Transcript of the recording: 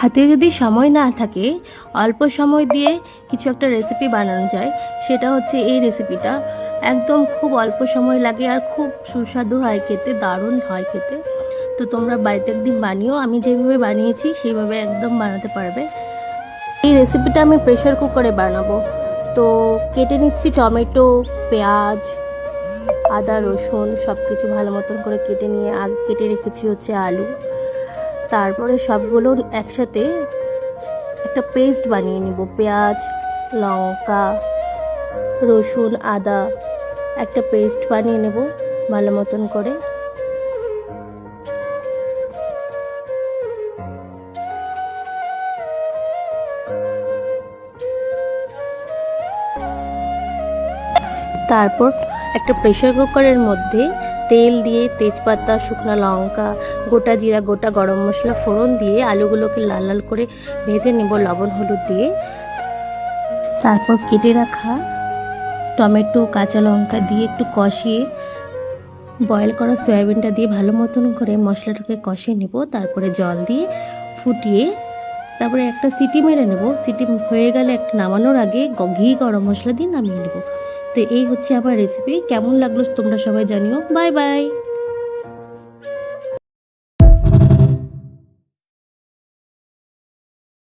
হাতে যদি সময় না থাকে, অল্প সময় দিয়ে কিছু একটা রেসিপি বানানো যায়। সেটা হচ্ছে এই রেসিপিটা। একদম খুব অল্প সময় লাগে আর খুব সুস্বাদু হয় খেতে, দারুণ হয় খেতে। তো তোমরা বাড়িতে একদিন বানিও, আমি যেভাবে বানিয়েছি সেইভাবে একদম বানাতে পারবে। এই রেসিপিটা আমি প্রেশার কুকারে বানাবো। তো কেটে নিচ্ছি টমেটো, পেঁয়াজ, আদা, রসুন সব কিছু ভালো মতন করে কেটে নিয়ে আগে কেটে রেখেছি হচ্ছে আলু। তারপরে সবগুলো একসাথে একটা পেস্ট বানিয়ে নিব। পেঁয়াজ, লঙ্কা, রসুন, আদা একটা পেস্ট বানিয়ে নেব ভালো মতন করে। তারপর একটা প্রেশার কুকারের মধ্যে তেল দিয়ে তেজপাতা, শুকনো লঙ্কা, গোটা জিরা, গোটা গরম মশলা ফোড়ন দিয়ে আলুগুলোকে লাল লাল করে ভেজে নেব লবণ হলুদ দিয়ে। তারপর কেটে রাখা টমেটো, কাঁচা লঙ্কা দিয়ে একটু কষিয়ে বয়েল করা সয়াবিনটা দিয়ে ভালো মতন করে মশলাটাকে কষিয়ে নেব। তারপরে জল দিয়ে ফুটিয়ে তারপরে একটা সিটি মেরে নেব। সিটি হয়ে গেলে একটা নামানোর আগে ঘি গরম মশলা দিয়ে নামিয়ে নেব। তো এই হচ্ছে আমার রেসিপি। কেমন লাগলো তোমরা সবাই জানিও। Bye bye.